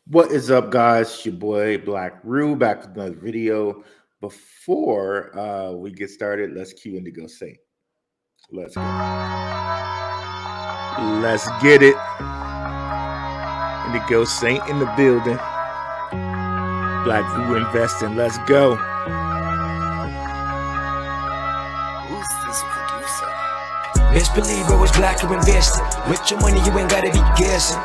What is up, guys? It's your boy Black Rue back with another video. Before we get started, let's cue Indigo Saint. Let's go. Let's get it. Indigo Saint in the building. Black Rue investing. Let's go. Who's this producer? Best believe it was black or invested. With your money, you ain't gotta be guessing.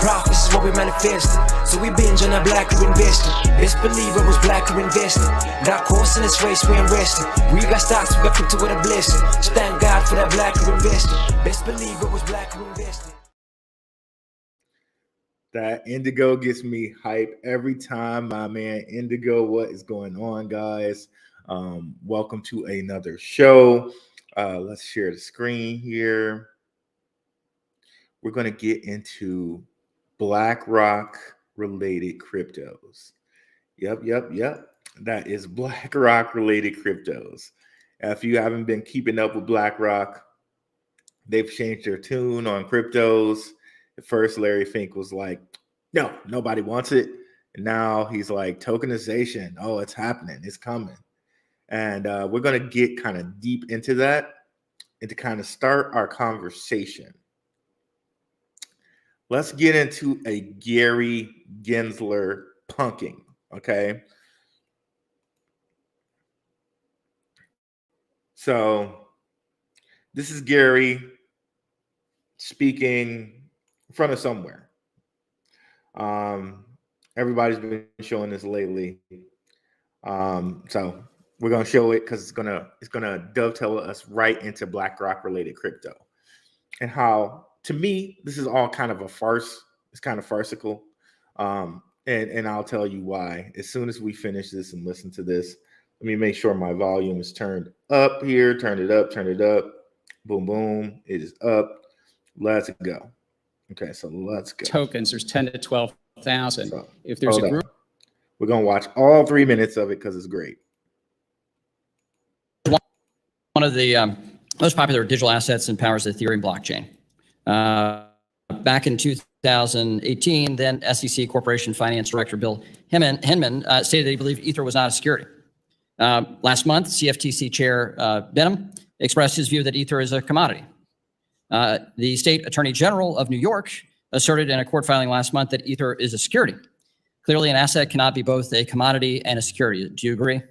Profits is what we manifested. So we binge on our black or invested. Best believe it was black or invested. Dark horse in this race, we ain't resting. We got stocks, we got crypto with a blessing. So thank God for that black or invested. Best believe it was black or invested. That Indigo gets me hype every time, my man Indigo. What is going on, guys? Welcome to another show. Let's share the screen here. We're going to get into BlackRock related cryptos. Yep. That is BlackRock related cryptos. If you haven't been keeping up with BlackRock, they've changed their tune on cryptos. At first, Larry Fink was like, no, nobody wants it. And now he's like, tokenization. Oh, it's happening. It's coming. And we're going to get kind of deep into that and to kind of start our conversation. Let's get into a Gary Gensler punking, okay? So this is Gary speaking in front of somewhere. Everybody's been showing this lately. So we're gonna show it because it's gonna dovetail us right into BlackRock related crypto, and how, to me, this is all kind of a farce. It's kind of farcical. And I'll tell you why as soon as we finish this and listen to this. Let me make sure my volume is turned up here. Turn it up. Boom, boom. It is up. Let's go. Okay, so let's go. Tokens, there's 10 to 12,000. So, if there's a group, we're gonna watch all 3 minutes of it because it's great. One of the most popular digital assets and powers the Ethereum blockchain. Back in 2018, then SEC Corporation Finance Director Bill Hinman stated that he believed Ether was not a security. Last month, CFTC Chair Benham expressed his view that Ether is a commodity. The State Attorney General of New York asserted in a court filing last month that Ether is a security. Clearly, an asset cannot be both a commodity and a security. Do you agree?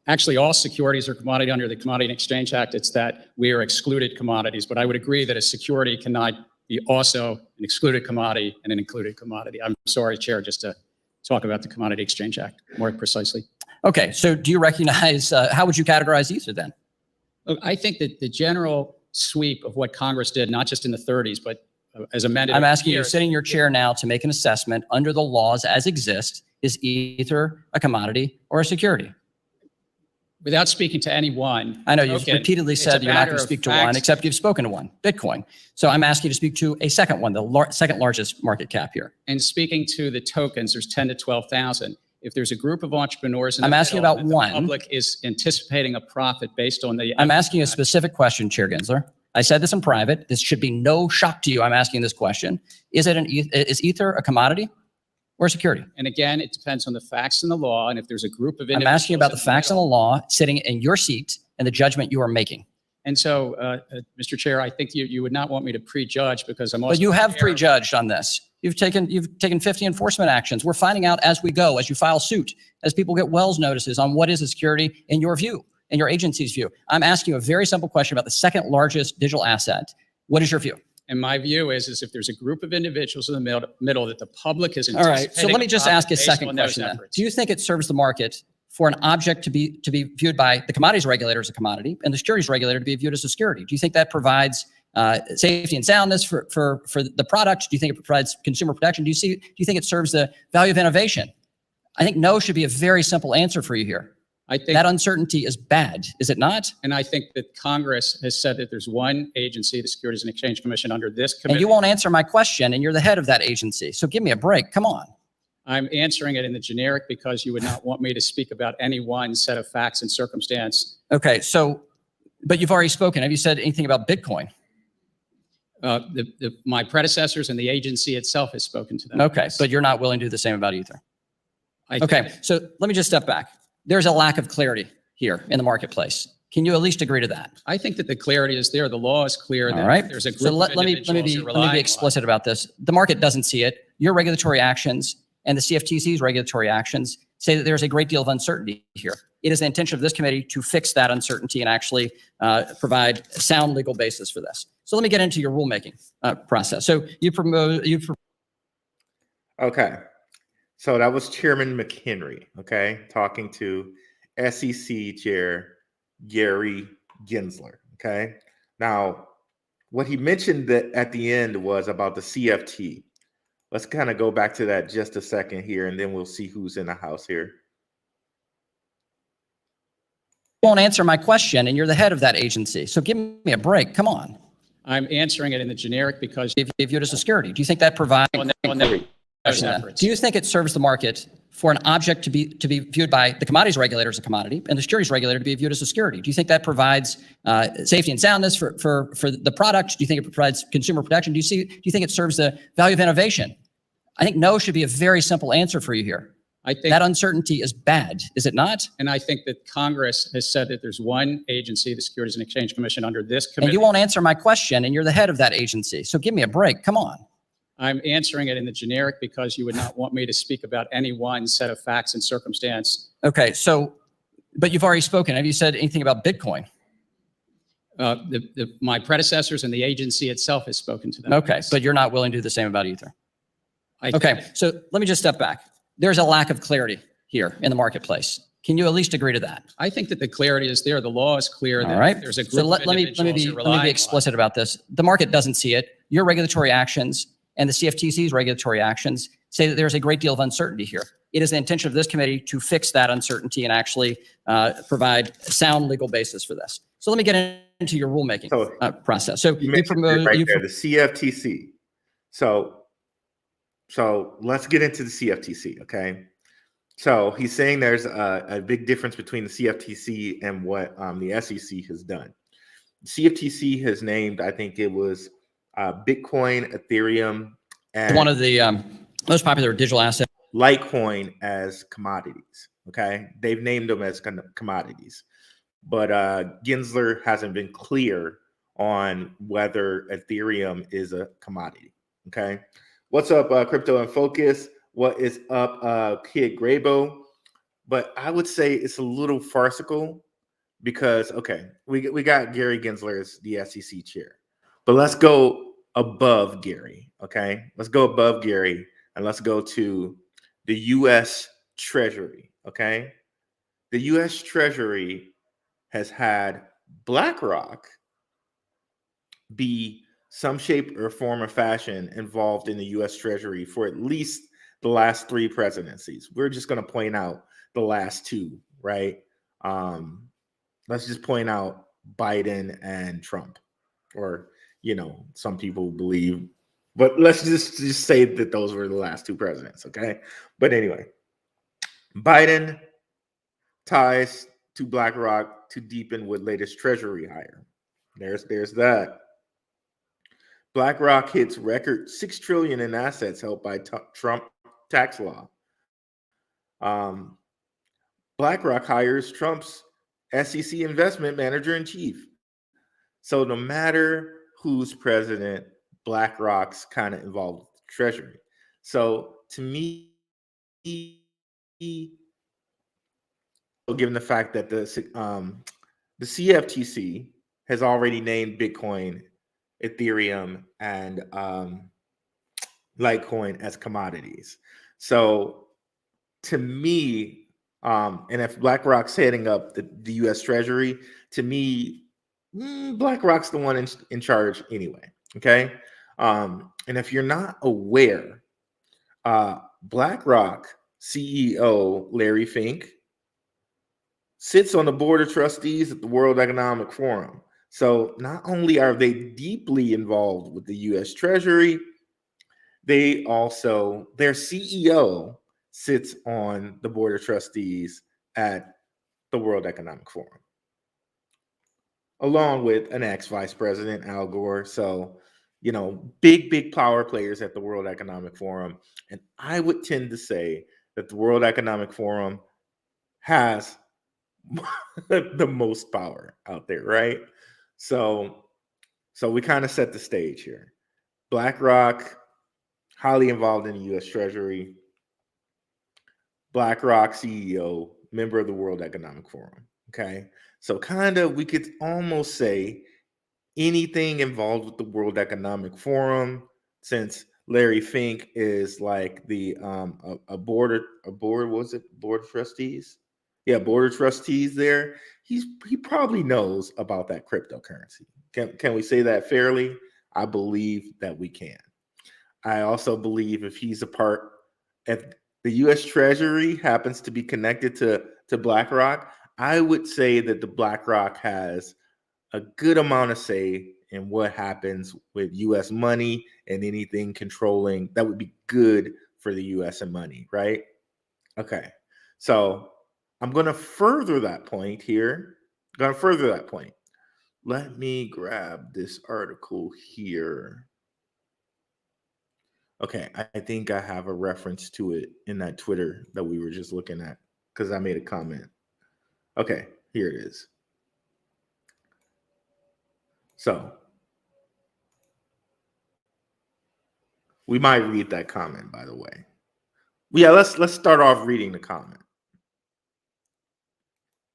Actually, all securities are commodity under the Commodity and Exchange Act. It's that we are excluded commodities, but I would agree that a security cannot be also an excluded commodity and an included commodity. I'm sorry, Chair, just to talk about the Commodity Exchange Act more precisely. Okay, so do you recognize, how would you categorize Ether then? Look, I think that the general sweep of what Congress did, not just in the 30s, but as amended. I'm asking you, sitting in your chair now, to make an assessment under the laws as exist. Is Ether a commodity or a security? Without speaking to anyone. I know you've repeatedly said you're not going to speak to one, except you've spoken to one, Bitcoin. So I'm asking you to speak to a second one, the second largest market cap here. And speaking to the tokens, there's 10 to 12,000. If there's a group of entrepreneurs, I'm asking about one. The public is anticipating a profit based on the. I'm asking you a specific question, Chair Gensler. I said this in private. This should be no shock to you. I'm asking this question: is Ether a commodity or a security? And again, it depends on the facts and the law. And if there's a group of I'm asking you about the facts and the law sitting in your seat and the judgment you are making. And so, Mr. Chair, I think you would not want me to prejudge because I'm also. But you have prejudged on this. You've taken 50 enforcement actions. We're finding out as we go, as you file suit, as people get Wells notices on what is a security in your view, in your agency's view. I'm asking you a very simple question about the second largest digital asset. What is your view? And my view is if there's a group of individuals in the middle that the public is anticipating. All right. So let me just ask a second question then. Do you think it serves the market for an object to be viewed by the commodities regulator as a commodity and the securities regulator to be viewed as a security? Do you think that provides safety and soundness for the product? Do you think it provides consumer protection? Do you think it serves the value of innovation? I think no should be a very simple answer for you here. I think that uncertainty is bad, is it not? And I think that Congress has said that there's one agency, the Securities and Exchange Commission, under this committee. And you won't answer my question, and you're the head of that agency. So give me a break. Come on. I'm answering it in the generic because you would not want me to speak about any one set of facts and circumstance. Okay, so, but you've already spoken. Have you said anything about Bitcoin? My predecessors and the agency itself has spoken to them. Okay, but you're not willing to do the same about Ether. Okay, so let me just step back. There's a lack of clarity here in the marketplace. Can you at least agree to that? I think that the clarity is there. The law is clear. All right. There's a group So of let me be explicit about this. The market doesn't see it. Your regulatory actions and the CFTC's regulatory actions say that there's a great deal of uncertainty here. It is the intention of this committee to fix that uncertainty and actually provide a sound legal basis for this. So let me get into your rulemaking process. So Okay. So that was Chairman McHenry, okay, talking to SEC Chair Gary Gensler, okay? Now, what he mentioned that at the end was about the CFT. Let's kind of go back to that just a second here, and then we'll see who's in the house here. won't answer my question, and you're the head of that agency. So give me a break. Come on. I'm answering it in the generic because If you view it as a security, do you think that provides? Do you think it serves the market for an object to be viewed by the commodities regulator as a commodity and the securities regulator to be viewed as a security? Do you think that provides safety and soundness for the product? Do you think it provides consumer protection? Do you think it serves the value of innovation? I think no should be a very simple answer for you here. I think That uncertainty is bad, is it not? and I think that Congress has said that there's one agency, the Securities and Exchange Commission, under this And committee. you won't answer my question, and you're the head of that agency. So give me a break. Come on. I'm answering it in the generic because you would not want me to speak about any one set of facts and circumstance. Okay, so, but you've already spoken. Have you said anything about Bitcoin? My predecessors and the agency itself has spoken to them. Okay, but you're not willing to do the same about Ether. I- Okay, so let me just step back. There's a lack of clarity here in the marketplace. Can you at least agree to that? I think that the clarity is there. The law is clear. All that right. There's a group So of let me individuals who rely be on- explicit about this. The market doesn't see it. Your regulatory actions and the CFTC's regulatory actions say that there's a great deal of uncertainty here. It is the intention of this committee to fix that uncertainty and actually provide a sound legal basis for this. So let me get into your rulemaking process. So You mentioned it right there, the CFTC. So let's get into the CFTC, okay? So he's saying there's a big difference between the CFTC and what the SEC has done. The CFTC has named, I think it was Bitcoin, Ethereum, and one of the most popular digital assets. Litecoin as commodities, okay? They've named them as commodities. But Gensler hasn't been clear on whether Ethereum is a commodity, okay? What's up, Crypto in Focus? What is up, Kid Grabo? But I would say it's a little farcical because, okay, we got Gary Gensler as the SEC chair. But let's go above Gary, okay? Let's go above Gary and let's go to the U.S. Treasury, okay? The U.S. Treasury has had BlackRock be some shape or form or fashion involved in the U.S. Treasury for at least the last 3 presidencies. We're just going to point out the last 2, right? Let's just point out Biden and Trump, or, you know, some people believe, but let's just say that those were the last 2 presidents, okay? But anyway, Biden ties to BlackRock to deepen with latest Treasury hire. There's that. BlackRock hits record $6 trillion in assets held by Trump tax law. BlackRock hires Trump's SEC investment manager in chief. So no matter who's president, BlackRock's kind of involved with the Treasury. So to me, given the fact that the CFTC has already named Bitcoin, Ethereum, and Litecoin as commodities. So to me, and if BlackRock's heading up the U.S. Treasury, to me, BlackRock's the one in charge anyway, okay? And if you're not aware, BlackRock CEO Larry Fink sits on the board of trustees at the World Economic Forum. So not only are they deeply involved with the U.S. Treasury, they also, their CEO sits on the board of trustees at the World Economic Forum, along with an ex-vice president, Al Gore. So big power players at the World Economic Forum. And I would tend to say that the World Economic Forum has the most power out there, right? So we kind of set the stage here. BlackRock, highly involved in the US Treasury. BlackRock CEO, member of the World Economic Forum. Okay. So kind of we could almost say anything involved with the World Economic Forum, since Larry Fink is like the a board was it board of trustees? Yeah, board of trustees there. He probably knows about that cryptocurrency. Can we say that fairly? I believe that we can. I also believe if he's a part, if the U.S. Treasury happens to be connected to BlackRock, I would say that the BlackRock has a good amount of say in what happens with U.S. money and anything controlling that would be good for the U.S. and money, right? Okay, so I'm going to further that point here. I'm going to further that point. Let me grab this article here. Okay, I think I have a reference to it in that Twitter that we were just looking at because I made a comment. Okay, here it is. So we might read that comment, by the way. Yeah, let's start off reading the comment,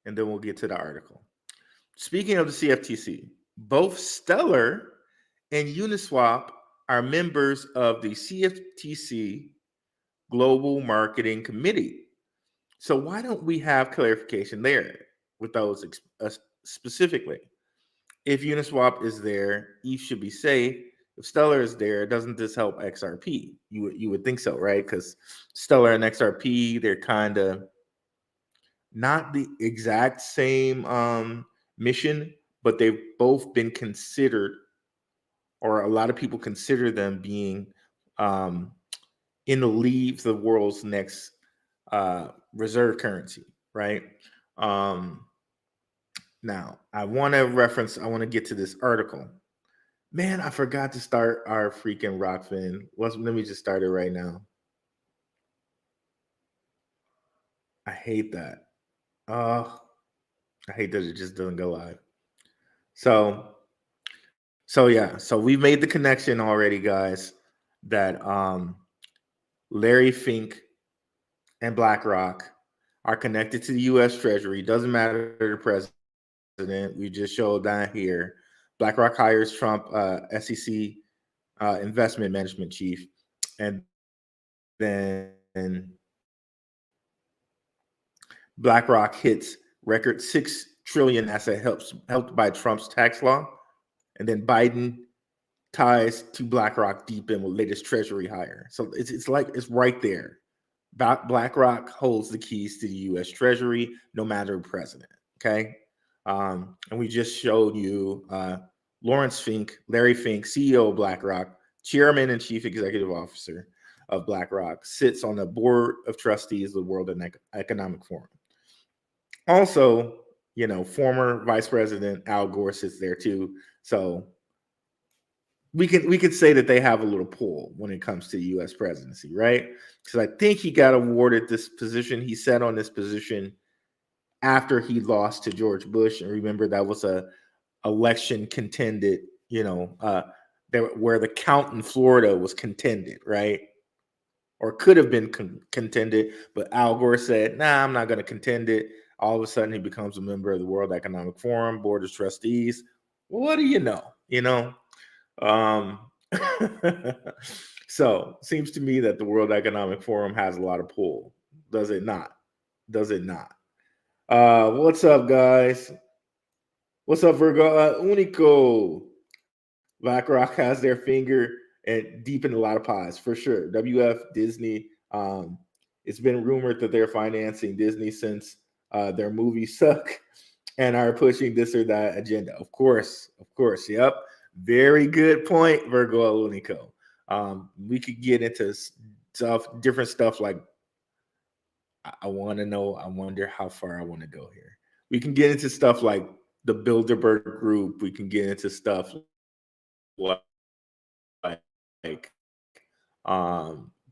and then we'll get to the article. Speaking of the CFTC, both Stellar and Uniswap are members of the CFTC Global Marketing Committee. So why don't we have clarification there with those specifically? If Uniswap is there, ETH should be safe. If Stellar is there, doesn't this help XRP? You would think so, right? Because Stellar and XRP, they're kind of not the exact same mission, but they've both been considered, or a lot of people consider them being in the lead for the world's next reserve currency, right? Now, I want to get to this article. Man, I forgot to start our freaking Rokfin. Let me just start it right now. I hate that. I hate that it just doesn't go live. So yeah, so we made the connection already, guys, that Larry Fink and BlackRock are connected to the U.S. Treasury. Doesn't matter the president. We just showed that here. BlackRock hires Trump SEC investment management chief, and then BlackRock hits record $6 trillion asset helped by Trump's tax law, and then Biden ties to BlackRock deep in with latest Treasury hire. So it's right there. BlackRock holds the keys to the U.S. Treasury, no matter the president. Okay, and we just showed you Lawrence Fink, Larry Fink, CEO of BlackRock, chairman and chief executive officer of BlackRock, sits on the board of trustees of the World Economic Forum. Also, former Vice President Al Gore sits there too. So we could say that they have a little pull when it comes to the U.S. presidency, right? Because I think he got awarded this position. He sat on this position after he lost to George Bush, and remember that was a election contended, where the count in Florida was contended, right? Or could have been contended, but Al Gore said, "Nah, I'm not going to contend it." All of a sudden, he becomes a member of the World Economic Forum Board of Trustees. Well, what do you know? So seems to me that the World Economic Forum has a lot of pull. Does it not? What's up, guys? What's up, Virgo? Unico. BlackRock has their finger deep in a lot of pies, for sure. WF, Disney. It's been rumored that they're financing Disney since their movies suck and are pushing this or that agenda. Of course. Yep. Very good point, Virgo Unico. We could get into different stuff like I wonder how far I want to go here. We can get into stuff like the Bilderberg Group. We can get into stuff like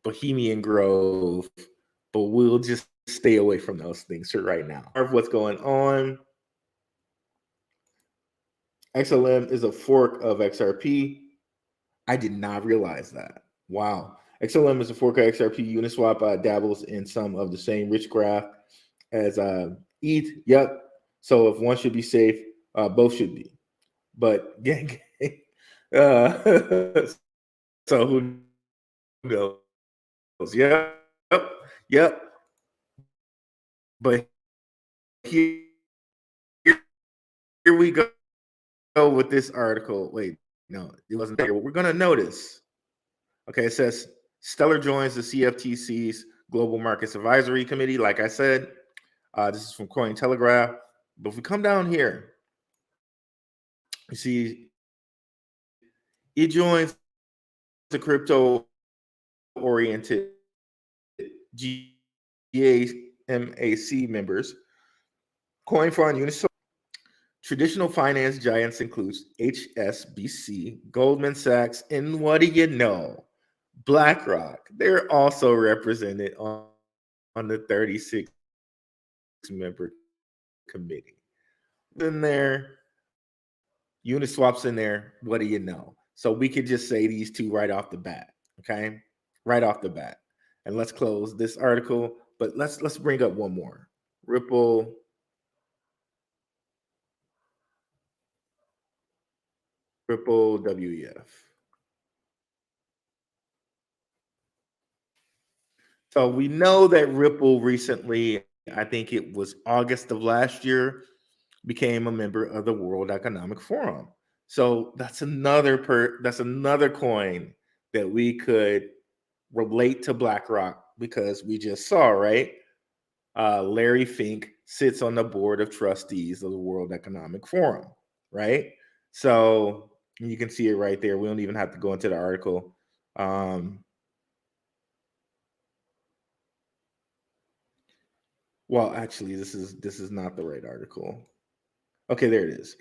Bohemian Grove, but we'll just stay away from those things for right now. What's going on? XLM is a fork of XRP. I did not realize that. Wow. XLM is a fork of XRP. Uniswap dabbles in some of the same rich graph as ETH. Yep. So if one should be safe, both should be. But gang, so who knows? Yep. Yep. But here we go with this article. Wait, no, it wasn't there. We're going to notice. Okay, it says Stellar joins the CFTC's Global Markets Advisory Committee. Like I said, this is from Cointelegraph. But if we come down here, you see it joins the crypto-oriented GAMAC members. CoinFund, Uniswap. Traditional finance giants includes HSBC, Goldman Sachs, and what do you know? BlackRock. They're also represented on the 36 member committee. Then there, Uniswap's in there. What do you know? So we could just say these two right off the bat. Okay, right off the bat. And let's close this article. But let's bring up one more. Ripple. Ripple WEF. So we know that Ripple recently, I think it was August of last year, became a member of the World Economic Forum. So that's another coin that we could relate to BlackRock because we just saw, right? Larry Fink sits on the board of trustees of the World Economic Forum, right? So you can see it right there. We don't even have to go into the article. Well, actually, this is not the right article. Okay, there it is.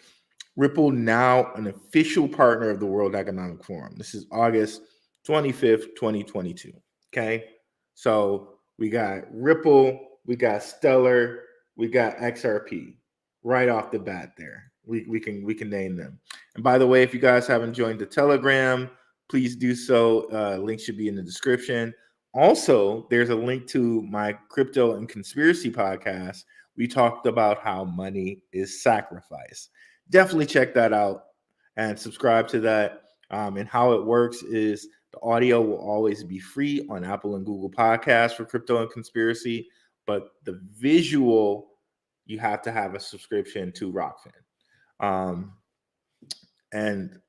Ripple now an official partner of the World Economic Forum. This is August 25th, 2022. Okay. So we got Ripple, we got Stellar, we got XRP right off the bat there. We can name them. And by the way, if you guys haven't joined the Telegram, please do so. Link should be in the description. Also, there's a link to my crypto and conspiracy podcast. We talked about how money is sacrificed. Definitely check that out and subscribe to that. And how it works is the audio will always be free on Apple and Google Podcasts for crypto and conspiracy, but the visual, you have to have a subscription to Rokfin. And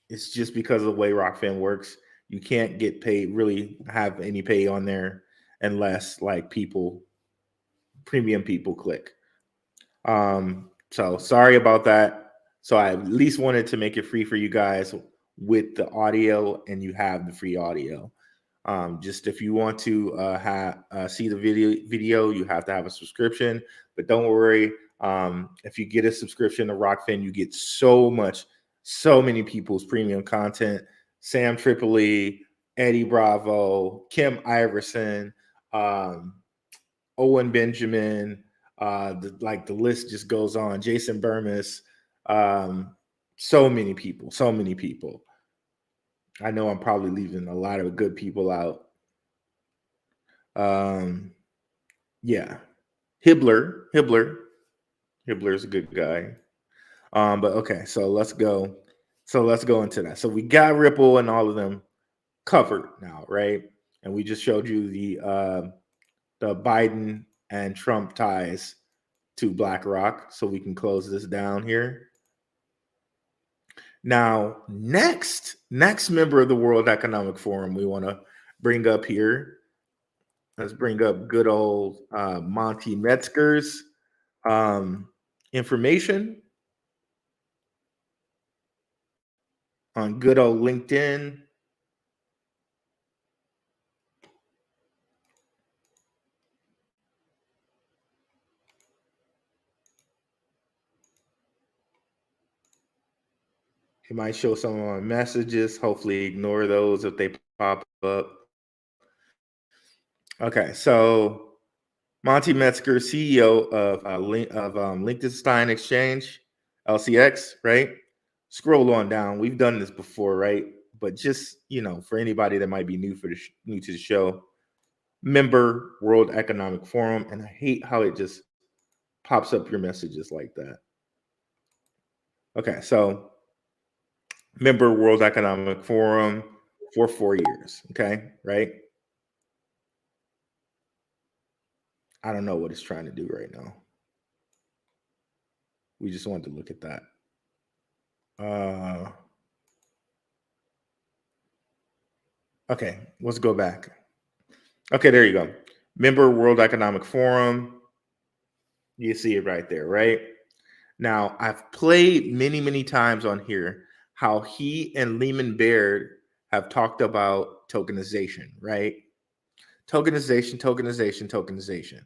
it's just because of the way Rokfin works. You can't get paid, really have any pay on there unless like premium people click. So sorry about that. So I at least wanted to make it free for you guys with the audio, and you have the free audio. Just if you want to see the video, you have to have a subscription. But don't worry, if you get a subscription to Rokfin, you get so many people's premium content. Sam Tripoli, Eddie Bravo, Kim Iverson, Owen Benjamin. The list just goes on. Jason Burmis, so many people. I know I'm probably leaving a lot of good people out. Yeah, Hibbler is a good guy. But okay, so let's go into that. So we got Ripple and all of them covered now, right? And we just showed you the Biden and Trump ties to BlackRock, so we can close this down here. Now, next member of the World Economic Forum we want to bring up here. Let's bring up good old Monty Metzger's information on good old LinkedIn. It might show some of my messages. Hopefully ignore those if they pop up. Okay, so Monty Metzger, CEO of Liechtenstein Exchange, LCX, right? Scroll on down. We've done this before, right? But just, for anybody that might be new to the show, member World Economic Forum, and I hate how it just pops up your messages like that. Okay, so member World Economic Forum for 4 years, okay, right? I don't know what it's trying to do right now. We just wanted to look at that. Okay, let's go back. Okay, there you go. Member World Economic Forum. You see it right there, right? Now, I've played many, many times on here how he and Lehman Baird have talked about tokenization, right? Tokenization.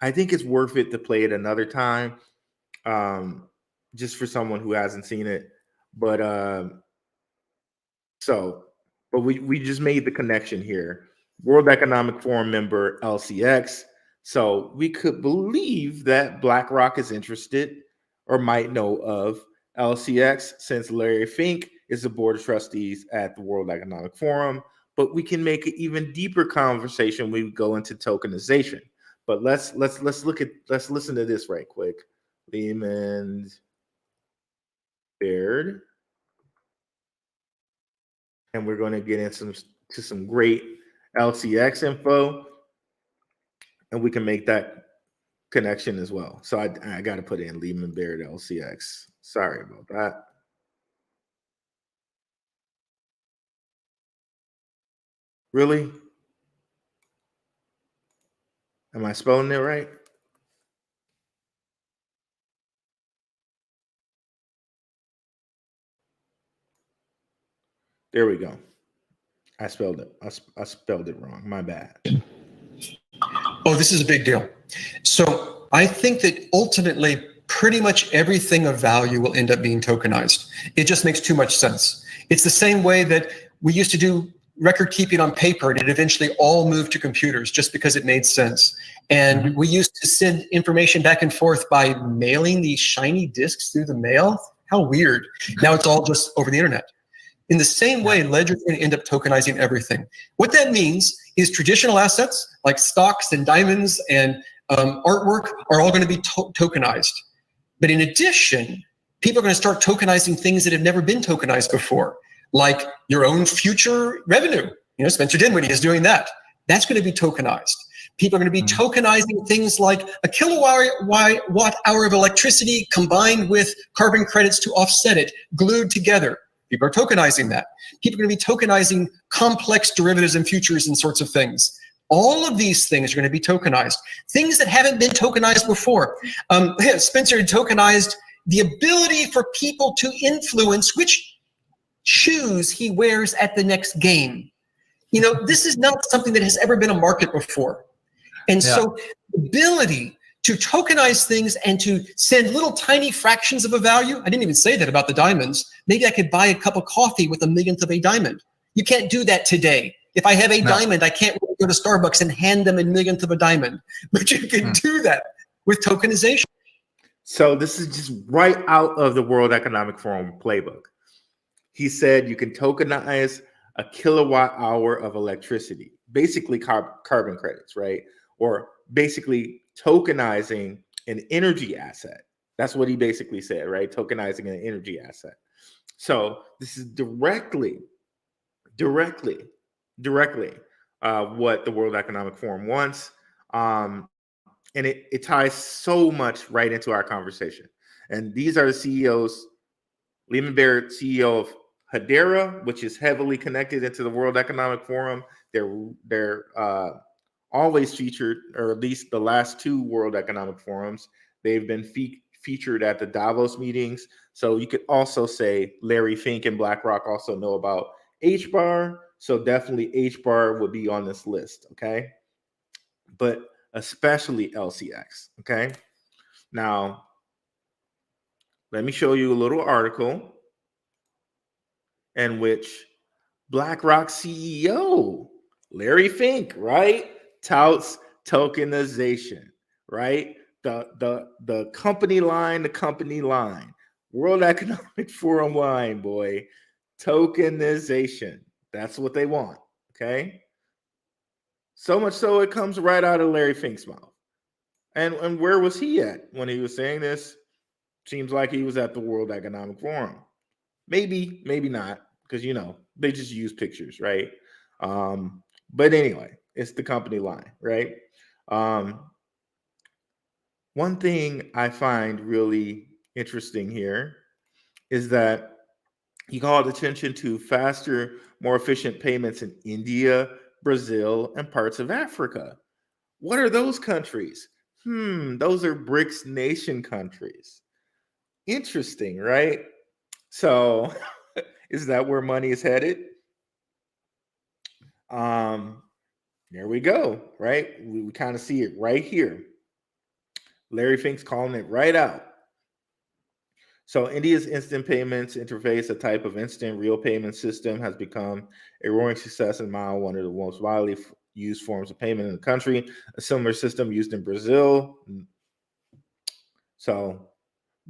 I think it's worth it to play it another time, just for someone who hasn't seen it. But we just made the connection here. World Economic Forum member LCX. So we could believe that BlackRock is interested or might know of LCX since Larry Fink is the board of trustees at the World Economic Forum. But we can make an even deeper conversation when we go into tokenization. But let's listen to this right quick. Lehman Baird. And we're going to get into some great LCX info, and we can make that connection as well. So I got to put in Lehman Baird LCX. Sorry about that. Really? Am I spelling it right? There we go. I spelled it. I spelled it wrong. My bad. Oh, this is a big deal. So I think that ultimately pretty much everything of value will end up being tokenized. It just makes too much sense. It's the same way that we used to do record keeping on paper, and it eventually all moved to computers just because it made sense. And we used to send information back and forth by mailing these shiny discs through the mail. How weird. Now it's all just over the internet. In the same way, ledger's going to end up tokenizing everything. What that means is traditional assets like stocks and diamonds and artwork are all going to be tokenized. But in addition, people are going to start tokenizing things that have never been tokenized before, like your own future revenue. Spencer Dinwiddie is doing that. That's going to be tokenized. People are going to be tokenizing things like a kilowatt hour of electricity combined with carbon credits to offset it, glued together. People are tokenizing that. People are going to be tokenizing complex derivatives and futures and sorts of things. All of these things are going to be tokenized. Things that haven't been tokenized before. Spencer had tokenized the ability for people to influence which shoes he wears at the next game. This is not something that has ever been a market before. And so the ability to tokenize things and to send little tiny fractions of a value. I didn't even say that about the diamonds. Maybe I could buy a cup of coffee with 1/1,000,000th of a diamond. You can't do that today. If I have a diamond, I can't really go to Starbucks and hand them 1/1,000,000th of a diamond. But you can do that with tokenization. So this is just right out of the World Economic Forum playbook. He said you can tokenize a kilowatt hour of electricity, basically carbon credits, right? Or basically tokenizing an energy asset. That's what he basically said, right? Tokenizing an energy asset. So this is directly what the World Economic Forum wants. And it ties so much right into our conversation. And these are the CEOs. Lehman Baird, CEO of Hedera, which is heavily connected into the World Economic Forum. They're always featured, or at least the last two World Economic Forums. They've been featured at the Davos meetings. So you could also say Larry Fink and BlackRock also know about HBAR. So definitely HBAR would be on this list, okay? But especially LCX, okay? Now, let me show you a little article. in which BlackRock CEO Larry Fink, right, touts tokenization, right? The company line, World Economic Forum line, boy, tokenization. That's what they want. Okay. So much so it comes right out of Larry Fink's mouth. And where was he at when he was saying this? Seems like he was at the World Economic Forum. Maybe, maybe not, because they just use pictures, right? But anyway, it's the company line, right? One thing I find really interesting here is that he called attention to faster, more efficient payments in India, Brazil, and parts of Africa. What are those countries? Those are BRICS nation countries. Interesting, right? So, is that where money is headed? There we go, right? We kind of see it right here. Larry Fink's calling it right out. So India's instant payments interface, a type of instant real payment system, has become a roaring success and now one of the most widely used forms of payment in the country. A similar system used in Brazil. So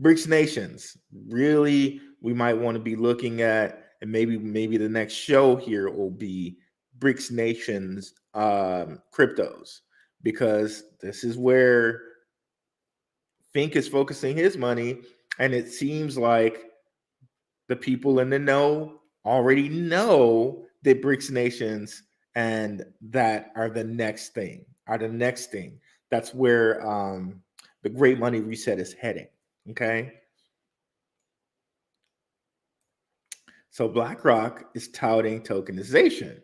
BRICS nations, really, we might want to be looking at, and maybe the next show here will be BRICS nations cryptos, because this is where Fink is focusing his money, and it seems like the people in the know already know that BRICS nations and that are the next thing. That's where the Great Money Reset is heading. Okay. So BlackRock is touting tokenization.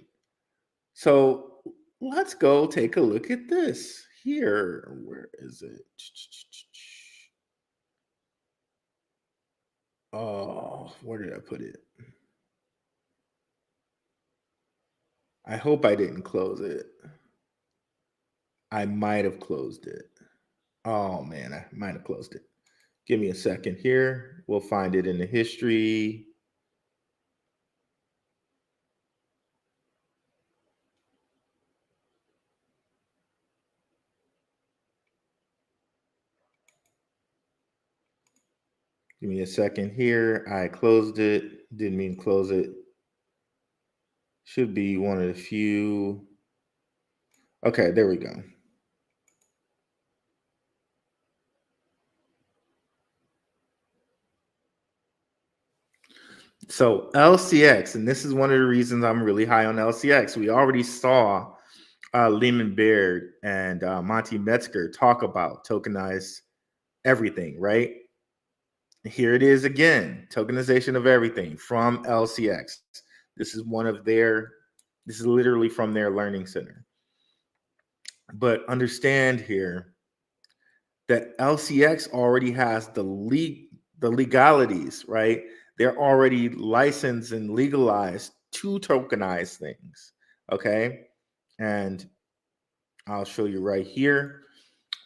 So let's go take a look at this here. Where is it? Oh, where did I put it? I hope I didn't close it. I might have closed it. Oh man, I might have closed it. Give me a second here. We'll find it in the history. Give me a second here. I closed it. Didn't mean to close it. Should be one of the few. Okay, there we go. So LCX, and this is one of the reasons I'm really high on LCX. We already saw Lehman Baird and Monty Metzger talk about tokenized everything, right? Here it is again, tokenization of everything from LCX. This is literally from their learning center. But understand here that LCX already has the legalities, right? They're already licensed and legalized to tokenize things, okay? And I'll show you right here.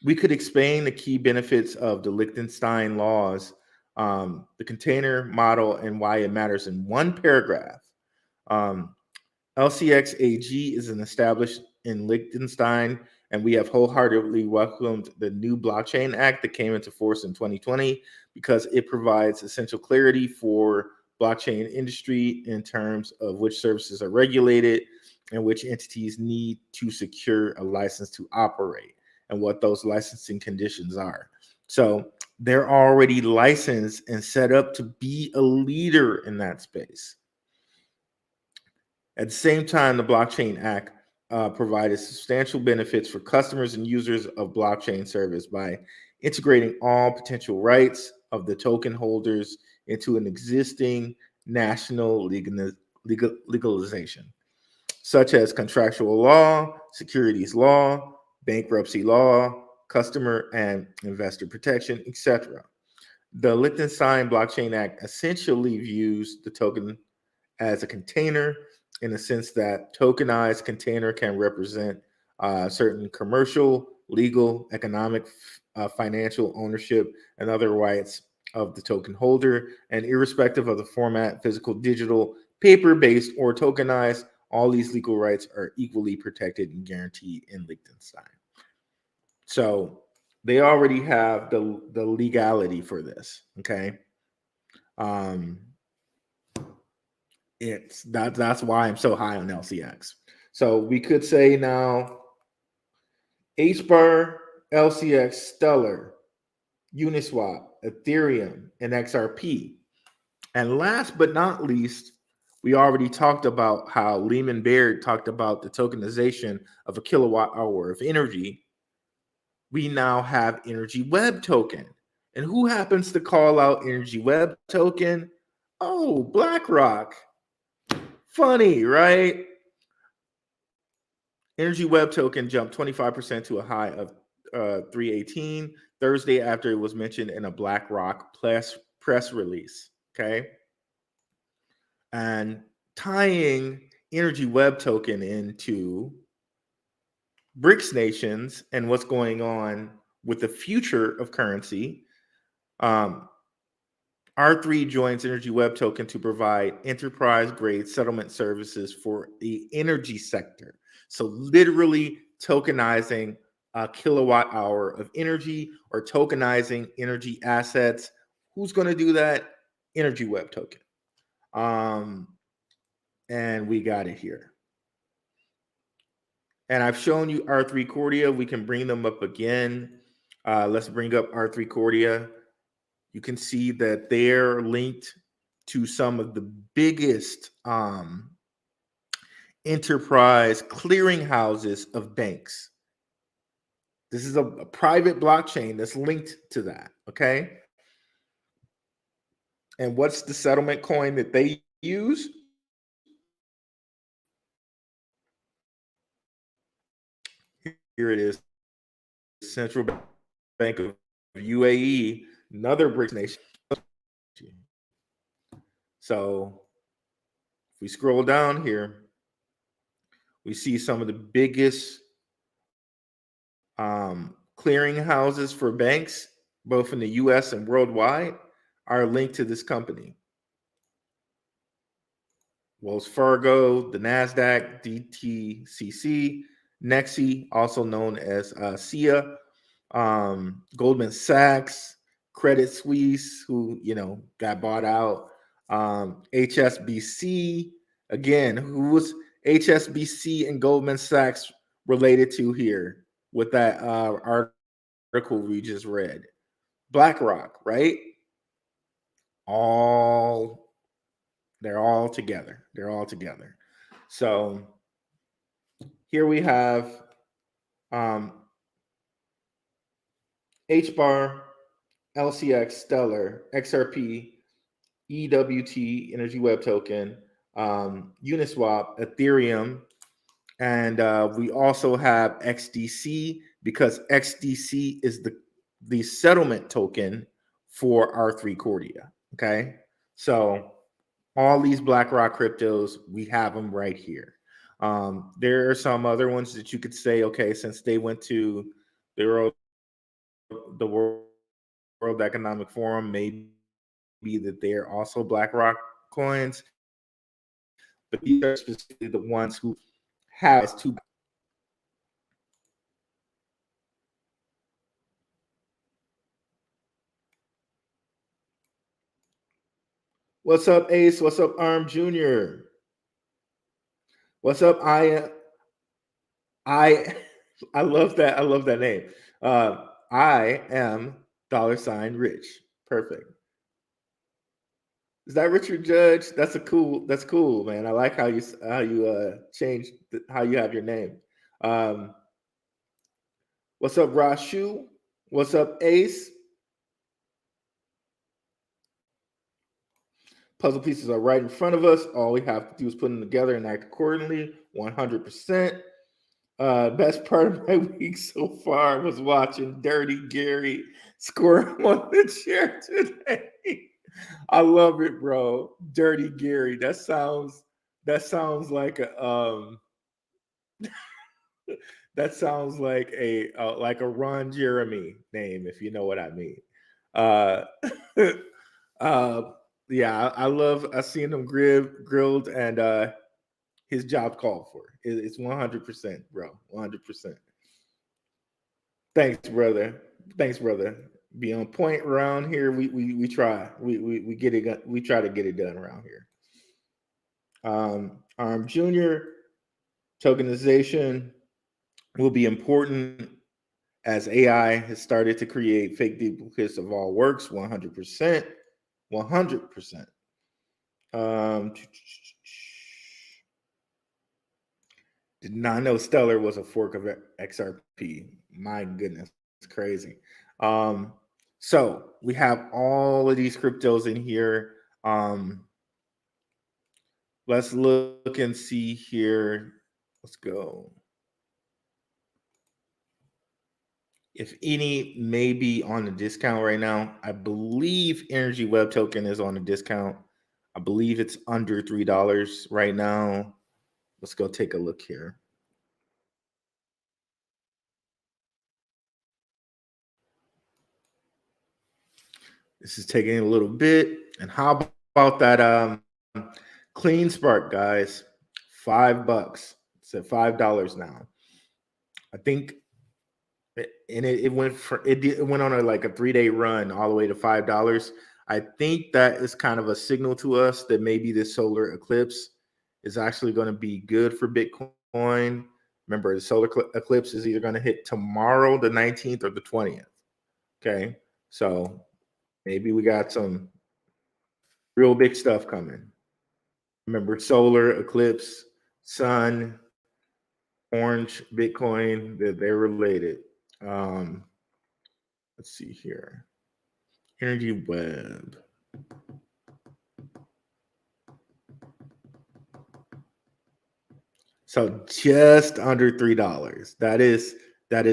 We could explain the key benefits of the Liechtenstein laws, the container model, and why it matters in one paragraph. LCX AG is an established in Liechtenstein, and we have wholeheartedly welcomed the new Blockchain Act that came into force in 2020 because it provides essential clarity for blockchain industry in terms of which services are regulated and which entities need to secure a license to operate and what those licensing conditions are. So they're already licensed and set up to be a leader in that space. At the same time, the Blockchain Act provided substantial benefits for customers and users of blockchain service by integrating all potential rights of the token holders into an existing national legalization, such as contractual law, securities law, bankruptcy law, customer and investor protection, etc. The Liechtenstein Blockchain Act essentially views the token as a container, in the sense that tokenized container can represent certain commercial, legal, economic, financial ownership, and other rights of the token holder. And irrespective of the format, physical, digital, paper-based or tokenized, all these legal rights are equally protected and guaranteed in Liechtenstein. So they already have the legality for this. Okay. That's why I'm so high on LCX. So we could say now HBAR, LCX, Stellar, Uniswap, Ethereum, and XRP. And last but not least, we already talked about how Lehman Baird talked about the tokenization of a kilowatt hour of energy. We now have Energy Web Token. And who happens to call out Energy Web Token? Oh, BlackRock. Funny, right? Energy Web Token jumped 25% to a high of 318 Thursday after it was mentioned in a BlackRock press release. Okay. And tying Energy Web Token into BRICS nations and what's going on with the future of currency, R3 joins Energy Web Token to provide enterprise-grade settlement services for the energy sector. So literally tokenizing a kilowatt hour of energy or tokenizing energy assets. Who's going to do that? Energy Web Token. And we got it here. And I've shown you R3 Cordia. We can bring them up again. Let's bring up R3 Cordia. You can see that they're linked to some of the biggest enterprise clearinghouses of banks. This is a private blockchain that's linked to that, okay? And what's the settlement coin that they use? Here it is, Central Bank of UAE, another BRICS nation. So if we scroll down here, we see some of the biggest clearinghouses for banks, both in the US and worldwide, are linked to this company. Wells Fargo, the NASDAQ, DTCC, Nexi, also known as SIA, Goldman Sachs, Credit Suisse, who got bought out, HSBC. Again, who was HSBC and Goldman Sachs related to here with that article we just read? BlackRock, right? They're all together. They're all together. So here we have HBAR, LCX, Stellar, XRP, EWT, Energy Web Token, Uniswap, Ethereum, and we also have XDC, because XDC is the settlement token for R3 Cordia. Okay, so all these BlackRock cryptos, we have them right here. There are some other ones that you could say, okay, since they went to the World Economic Forum, maybe that they're also BlackRock coins, but these are specifically the ones who have two. What's up, Ace? What's up, Arm Jr.? What's up, I love that. I love that name. I am $rich. Perfect. Is that Richard Judge? That's cool, man. I like how you changed how you have your name. What's up, Rashu? What's up, Ace? Puzzle pieces are right in front of us. All we have to do is put them together and act accordingly. 100%. Best part of my week so far was watching Dirty Gary squirm on the chair today. I love it, bro. Dirty Gary. That sounds like a that sounds like a Ron Jeremy name, if you know what I mean. Yeah, I seen him grilled, and his job called for. It's 100%, bro. 100%. Thanks, brother. Thanks, brother. Be on point around here. We try. We get it. We try to get it done around here. Junior tokenization will be important as AI has started to create fake duplicates of all works. 100%. 100%. Did not know Stellar was a fork of XRP. My goodness, it's crazy. So we have all of these cryptos in here. Let's look and see here. Let's go. If any may be on a discount right now, I believe Energy Web Token is on a discount. I believe it's under $3 right now. Let's go take a look here. This is taking a little bit. And how about that Clean Spark, guys? $5. It's at $5 now. I think, and it went for it went on like a 3-day run all the way to $5. I think that is kind of a signal to us that maybe this solar eclipse is actually going to be good for Bitcoin. Remember, the solar eclipse is either going to hit tomorrow, the 19th, or the 20th. Okay, so maybe we got some real big stuff coming. Remember, solar eclipse, sun, orange, Bitcoin, they're related. Let's see here. Energy Web. So just under $3. That is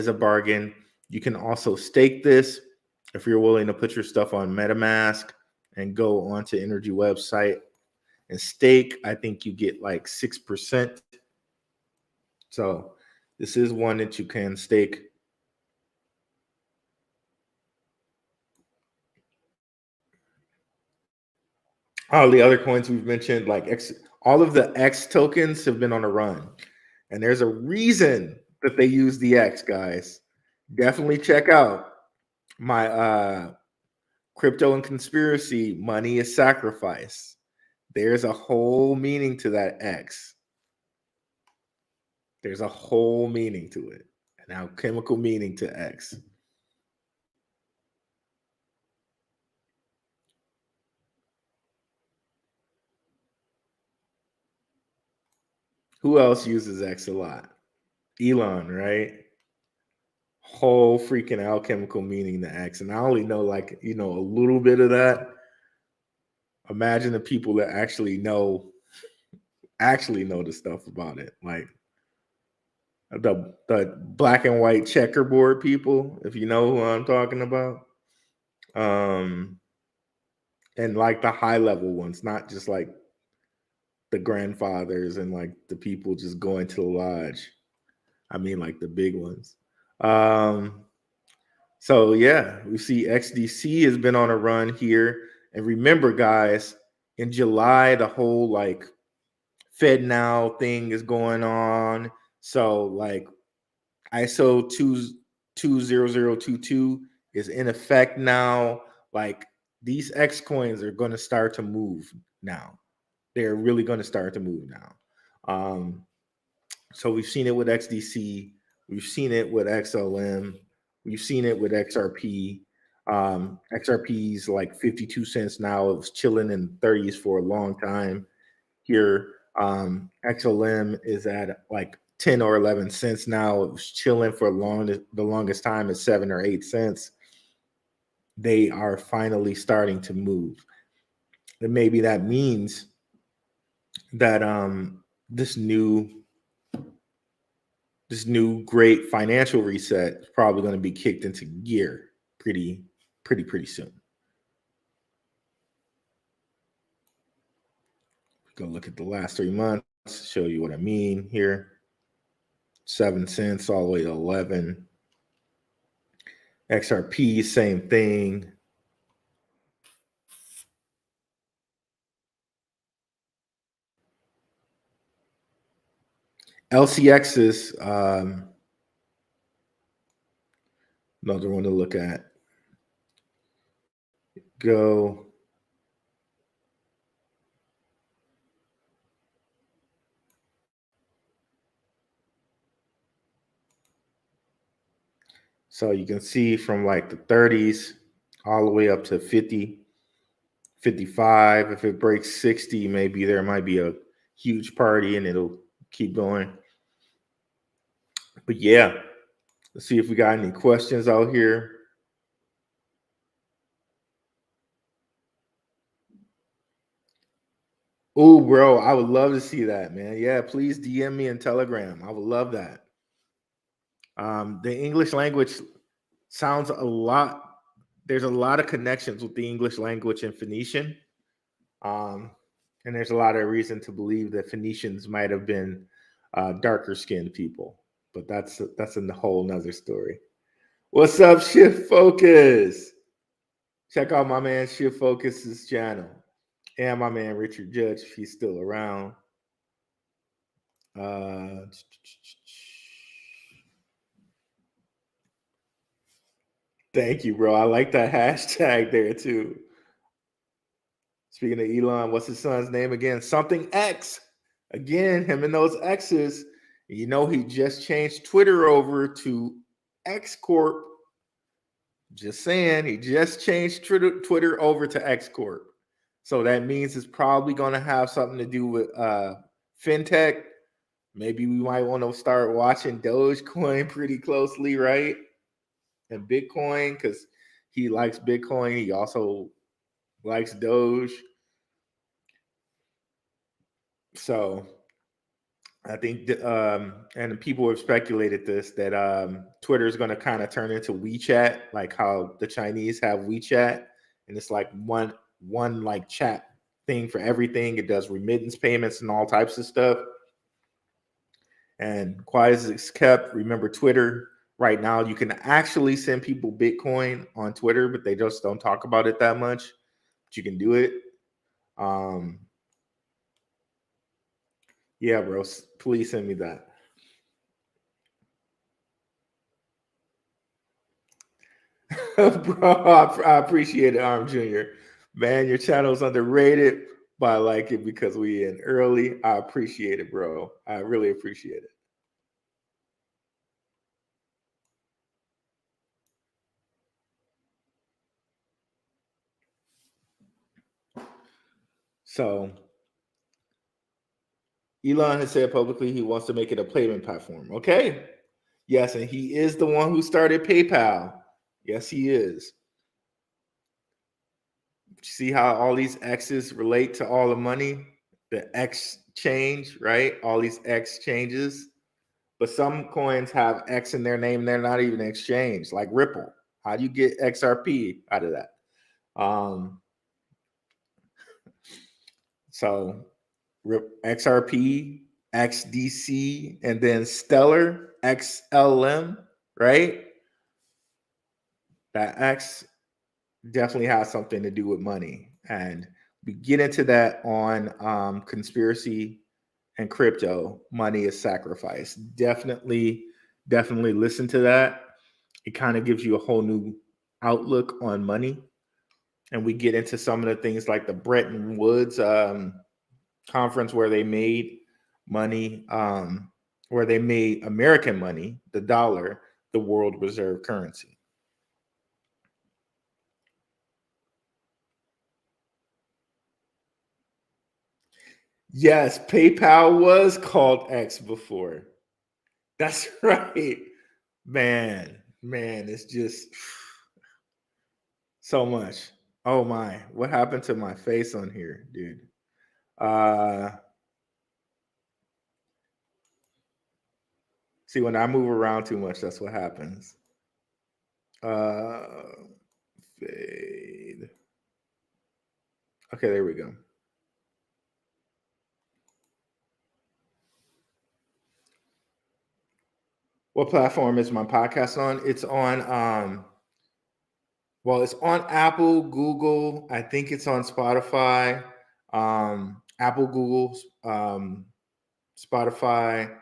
a bargain. You can also stake this if you're willing to put your stuff on MetaMask and go onto Energy website and stake. I think you get like 6%. So this is one that you can stake. All the other coins we've mentioned, like all of the X tokens have been on a run. And there's a reason that they use the X, guys. Definitely check out my crypto and conspiracy money is sacrifice. There's a whole meaning to that X. There's a whole meaning to it, an alchemical meaning to X. Who else uses X a lot? Elon, right? Whole freaking alchemical meaning to X. And I only know like, a little bit of that. Imagine the people that actually know the stuff about it. Like the black and white checkerboard people, if you know who I'm talking about. And like the high level ones, not just like the grandfathers and like the people just going to the lodge. I mean like the big ones. So yeah, we see XDC has been on a run here. And remember, guys, in July, the whole like Fed Now thing is going on. So like ISO 20022 is in effect now. Like these X coins are going to start to move now. They're really going to start to move now. So we've seen it with XDC. We've seen it with XLM. We've seen it with XRP. XRP is like 52 cents now. It was chilling in 30s for a long time. Here, XLM is at like 10 or 11 cents now. It was chilling for the longest time at 7 or 8 cents. They are finally starting to move. And maybe that means that this new great financial reset is probably going to be kicked into gear pretty soon. Go look at the last 3 months, show you what I mean here. 7 cents all the way to 11. XRP, same thing. LCXs, another one to look at. Go. So you can see from like the 30s all the way up to 50, 55. If it breaks 60, maybe there might be a huge party and it'll keep going. But yeah, let's see if we got any questions out here. Oh, bro, I would love to see that, man. Yeah, please DM me in Telegram. I would love that. The English language sounds a lot. There's a lot of connections with the English language and Phoenician. And there's a lot of reason to believe that Phoenicians might have been darker skinned people, but that's a whole nother story. What's up, Shift Focus? Check out my man Shift Focus's channel and my man Richard Judge if he's still around. Thank you, bro. I like that hashtag there too. Speaking of Elon, what's his son's name again? Something X. Again, him and those X's. You know, he just changed Twitter over to X Corp. Just saying, he just changed Twitter over to X Corp. So that means it's probably going to have something to do with fintech. Maybe we might want to start watching Dogecoin pretty closely, right? And Bitcoin, because he likes Bitcoin. He also likes Doge. So I think, and people have speculated this, that Twitter is going to kind of turn into WeChat, like how the Chinese have WeChat, and it's like one like chat thing for everything. It does remittance payments and all types of stuff. And quiet as it's kept, remember Twitter right now, you can actually send people Bitcoin on Twitter, but they just don't talk about it that much. But you can do it. Yeah, bro, please send me that. Bro, I appreciate it, Arm Jr. Man, your channel's underrated, but I like it because we in early. I appreciate it, bro. I really appreciate it. So Elon has said publicly he wants to make it a payment platform. Okay. Yes, and he is the one who started PayPal. Yes, he is. See how all these X's relate to all the money? The X change, right? All these X changes. But some coins have X in their name. They're not even exchanged, like Ripple. How do you get XRP out of that? So XRP, XDC, and then Stellar, XLM, right? That X definitely has something to do with money. And we get into that on conspiracy and crypto. Money is sacrifice. Definitely listen to that. It kind of gives you a whole new outlook on money. And we get into some of the things like the Bretton Woods conference where they made money, where they made American money, the dollar, the world reserve currency. Yes, PayPal was called X before. That's right. Man, it's just so much. Oh my, what happened to my face on here, dude? See, when I move around too much, that's what happens. Fade. Okay, there we go. What platform is my podcast on? It's on well, it's on Apple, Google. I think it's on Spotify. Apple, Google, Spotify,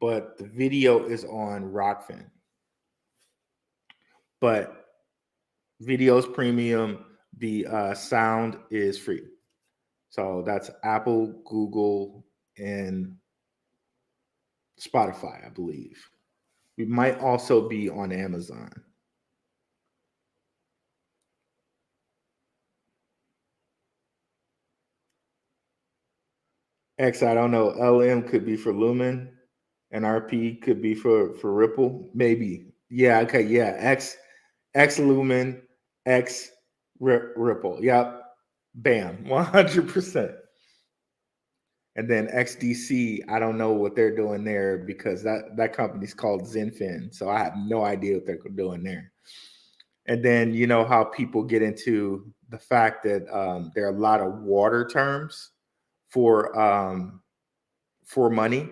but the video is on Rokfin. But video's premium. The sound is free. So that's Apple, Google, and Spotify, I believe. We might also be on Amazon. X, I don't know. LM could be for Lumen, and RP could be for Ripple. Maybe. Yeah. Okay. Yeah. X Lumen, X Ripple. Yep. Bam. 100%. And then XDC, I don't know what they're doing there because that company's called Zenfin. So I have no idea what they're doing there. And then you know how people get into the fact that there are a lot of water terms for money,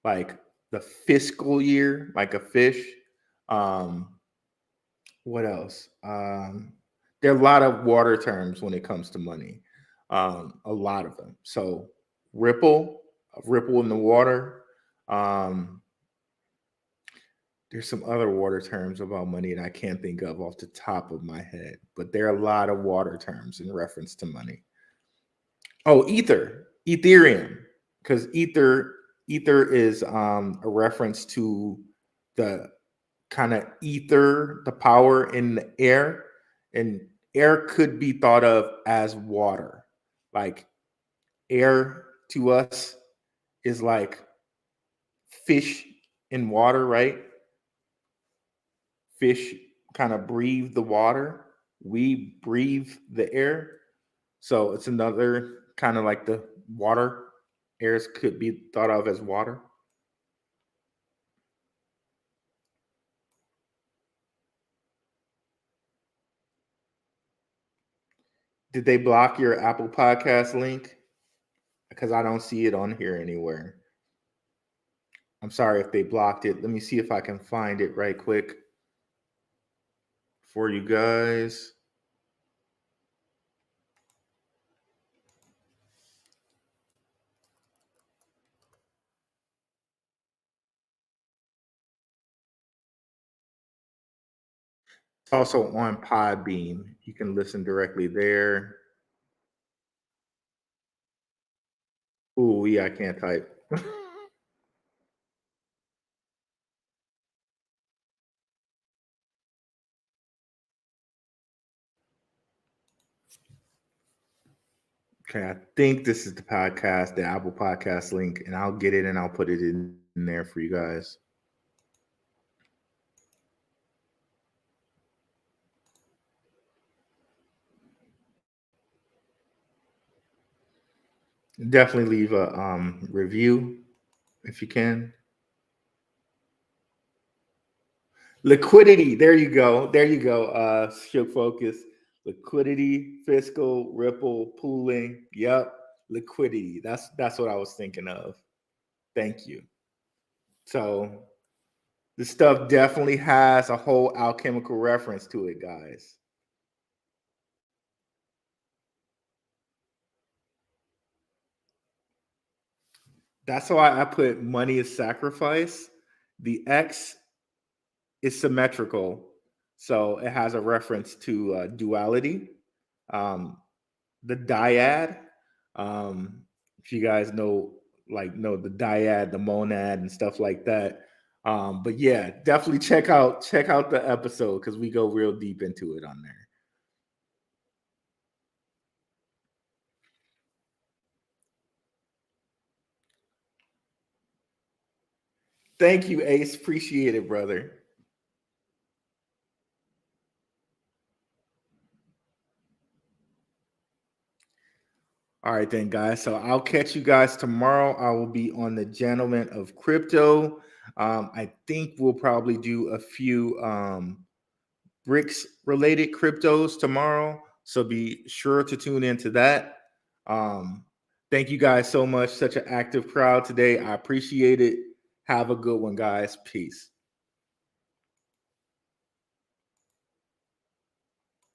like the fiscal year, like a fish. What else? There are a lot of water terms when it comes to money. A lot of them. So ripple in the water. There's some other water terms about money that I can't think of off the top of my head, but there are a lot of water terms in reference to money. Oh, Ethereum, because ether is a reference to the kind of ether, the power in the air, and air could be thought of as water. Like air to us is like fish in water, right? Fish kind of breathe the water. We breathe the air. So it's another kind of like the water. Airs could be thought of as water. Did they block your Apple Podcast link? Because I don't see it on here anywhere. I'm sorry if they blocked it. Let me see if I can find it right quick for you guys. It's also on Podbean. You can listen directly there. Ooh, yeah, I can't type. Okay, I think this is the podcast, the Apple Podcast link, and I'll get it and I'll put it in there for you guys. Definitely leave a review if you can. Liquidity. There you go. There you go. Shook focus. Liquidity, fiscal, ripple, pooling. Yep. Liquidity. That's what I was thinking of. Thank you. So this stuff definitely has a whole alchemical reference to it, guys. That's why I put money as sacrifice. The X is symmetrical. So it has a reference to duality. The dyad, if you guys know the dyad, the monad, and stuff like that. But yeah, definitely check out the episode because we go real deep into it on there. Thank you, Ace. Appreciate it, brother. All right, then, guys. So I'll catch you guys tomorrow. I will be on the Gentleman of Crypto. I think we'll probably do a few BRICS related cryptos tomorrow. So be sure to tune into that. Thank you guys so much. Such an active crowd today. I appreciate it. Have a good one, guys. Peace.